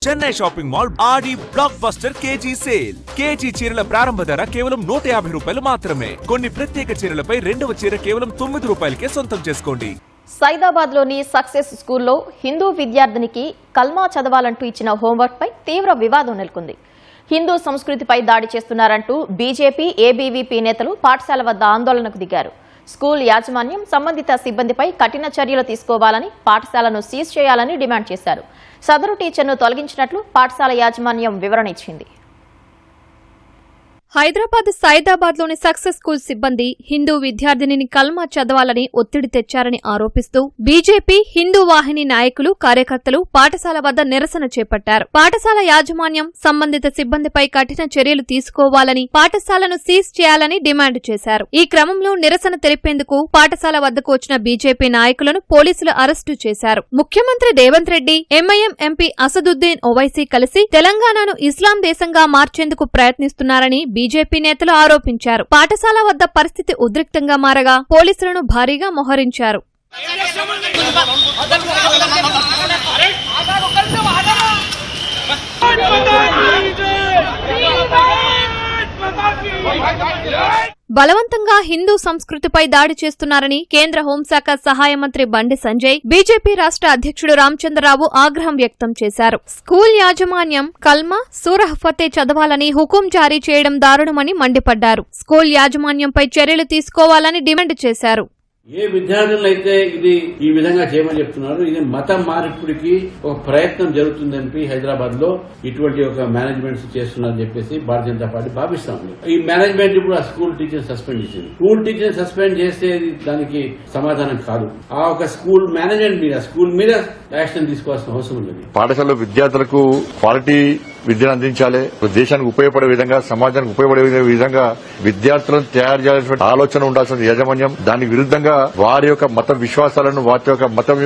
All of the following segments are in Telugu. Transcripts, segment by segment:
Chennai shopping mall Aadi blockbuster KG sale. KG చీరల ప్రారంభ ధర కేవలం 150 రూపాయలు మాత్రమే. కొన్ని ప్రత్యేక చీరలపై రెండవ చీర కేవలం 9 రూపాయలకే సొంతం చేసుకోండి. సైదాబాద్ లోని సక్సెస్ స్కూల్లో హిందూ విద్యార్థినికి కల్మా చదవాలంటూ ఇచ్చిన హోంవర్క్ పై తీవ్ర వివాదం నెలకొంది. హిందూ సంస్కృతిపై దాడి చేస్తున్నారంటూ బీజేపీ, ఏబీవీపీ నేతలు పాఠశాల వద్ద ఆందోళనకు దిగారు. స్కూల్ యాజమాన్యం సంబంధిత సిబ్బందిపై కఠిన చర్యలు తీసుకోవాలని, పాఠశాలను సీజ్ చేయాలని డిమాండ్ చేశారు. సదరు టీచర్ను తొలగించినట్లు పాఠశాల యాజమాన్యం వివరణ ఇచ్చింది. హైదరాబాద్ సైదాబాద్ లోని సక్సెస్ స్కూల్ సిబ్బంది హిందూ విద్యార్థినిని కల్మా చదవాలని ఒత్తిడి తెచ్చారని ఆరోపిస్తూ బీజేపీ, హిందూ వాహిని నాయకులు, కార్యకర్తలు పాఠశాల వద్ద నిరసన చేపట్టారు. పాఠశాల యాజమాన్యం సంబంధిత సిబ్బందిపై కఠిన చర్యలు తీసుకోవాలని, పాఠశాలను సీజ్ చేయాలని డిమాండ్ చేశారు. ఈ క్రమంలో నిరసన తెలిపేందుకు పాఠశాల వద్దకు వచ్చిన బీజేపీ నాయకులను పోలీసులు అరెస్టు చేశారు. ముఖ్యమంత్రి రేవంత్ రెడ్డి, ఎంఐఎం ఎంపీ అసదుద్దీన్ ఓవైసీ కలిసి తెలంగాణను ఇస్లాం దేశంగా మార్చేందుకు ప్రయత్నిస్తున్నారని బీజేపీ నేతలు ఆరోపించారు. పాఠశాల వద్ద పరిస్థితి ఉద్రిక్తంగా మారగా పోలీసులను భారీగా మోహరించారు. బలవంతంగా హిందూ సంస్కృతిపై దాడి చేస్తున్నారని కేంద్ర హోంశాఖ సహాయ మంత్రి బండి సంజయ్, బీజేపీ రాష్ట్ర అధ్యక్షుడు రామచంద్రరావు ఆగ్రహం వ్యక్తం చేశారు. స్కూల్ యాజమాన్యం కల్మా, సూరహ్ ఫతే చదవాలని హుకుం జారీ చేయడం దారుణమని మండిపడ్డారు. స్కూల్ యాజమాన్యంపై చర్యలు తీసుకోవాలని డిమాండ్ చేశారు. ఏ విద్యార్థులైతే ఇది ఈ విధంగా చేయమని చెప్తున్నారు, ఇది మతం మార్పిడికి ఒక ప్రయత్నం జరుగుతుందని హైదరాబాద్ లో ఇటువంటి ఒక మేనేజ్మెంట్స్ చేస్తున్నారని చెప్పేసి భారతీయ జనతా పార్టీ భావిస్తా ఉంది. ఈ మేనేజ్మెంట్ ఇప్పుడు ఆ స్కూల్ టీచర్ సస్పెండ్ చేసింది. స్కూల్ టీచర్ సస్పెండ్ చేస్తే దానికి సమాధానం కాదు. ఆ ఒక స్కూల్ మేనేజ్మెంట్ మీద, స్కూల్ మీద యాక్షన్ తీసుకోవాల్సిన అవసరం ఉన్నది. పాఠశాలలో విద్యార్థులకు క్వాలిటీ విద్యను అందించాలి, దేశానికి ఉపయోగపడే విధంగా, సమాజానికి ఉపయోగపడే విధంగా విద్యార్థులను తయారు చేయాల్సిన ఆలోచన ఉండాల్సిన యాజమాన్యం దానికి విరుద్ధంగా వారి యొక్క మత విశ్వాసాలను, వారి యొక్క మతం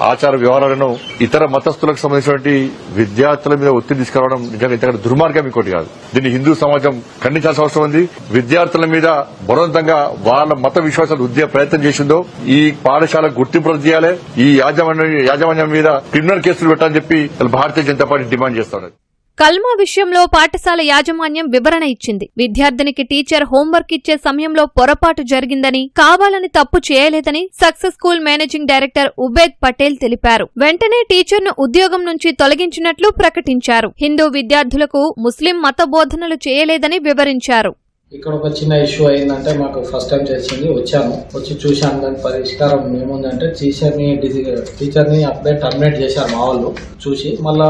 ఆచార వ్యవహారాలను ఇతర మతస్థులకు సంబంధించినటువంటి విద్యార్థుల మీద ఒత్తిడి తీసుకురావడం నిజంగా ఇంతకంటే దుర్మార్గం ఇంకోటి కాదు. దీన్ని హిందూ సమాజం ఖండించాల్సిన అవసరం ఉంది. విద్యార్థుల మీద బలవంతంగా వాళ్ళ మత విశ్వాసాలు ఉద్యోగ ప్రయత్నం చేసిందో ఈ పాఠశాల గుర్తింపు చేయాలి. ఈ యాజమాన్యం మీద క్రిమినల్ కేసులు పెట్టాలని చెప్పి భారతీయ జనతా పార్టీ డిమాండ్ చేస్తున్నారు. కల్మా విషయంలో పాఠశాల యాజమాన్యం వివరణ ఇచ్చింది. విద్యార్థినికి టీచర్ హోంవర్క్ ఇచ్చే సమయంలో పొరపాటు జరిగిందని, కావాలని తప్పు చేయలేదని success school managing director Ubed Patel తెలిపారు. వెంటనే టీచర్ను ఉద్యోగం నుంచి తొలగించినట్లు ప్రకటించారు. హిందూ విద్యార్థులకు ముస్లిం మత బోధనలు చేయలేదని వివరించారు. ఇక్కడ ఒక చిన్న ఇష్యూ అయిందంటే మాకు ఫస్ట్ టైం తెలిసింది. వచ్చి చూశాను. దాని పరిష్కారం ఏముందంటే టీచర్ని అప్పుడే టర్మినేట్ చేశారు మా వాళ్ళు. చూసి మళ్ళా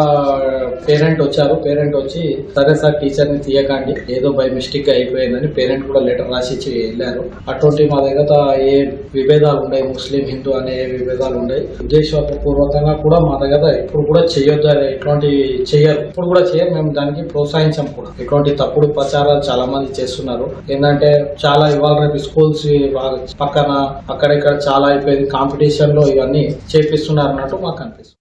పేరెంట్ వచ్చారు. పేరెంట్ వచ్చి సరే సార్ టీచర్ని తీయకండి, ఏదో బై మిస్టేక్ గా అయిపోయిందని పేరెంట్ కూడా లెటర్ రాసిచ్చి వెళ్ళారు. అటువంటి మా దగ్గర ఏ విభేదాలు ఉన్నాయి, ముస్లిం హిందూ అనే ఏ విభేదాలు ఉన్నాయి. ఉద్దేశపూర్వకంగా కూడా మా దగ్గర ఇప్పుడు కూడా చేయొద్దు, ఇట్లాంటి చెయ్యరు, ఇప్పుడు కూడా చేయరు. మేము దానికి ప్రోత్సహించాం కూడా. ఇటువంటి తప్పుడు ప్రచారాలు చాలా మంది చేస్తున్నారు. ఏంటంటే చాలా ఇవాళ రేపు స్కూల్స్ పక్కన అక్కడెక్కడ చాలా అయిపోయింది. కాంపిటీషన్ లో ఇవన్నీ చేపిస్తున్నారు అన్నట్టు మాకు అనిపిస్తుంది.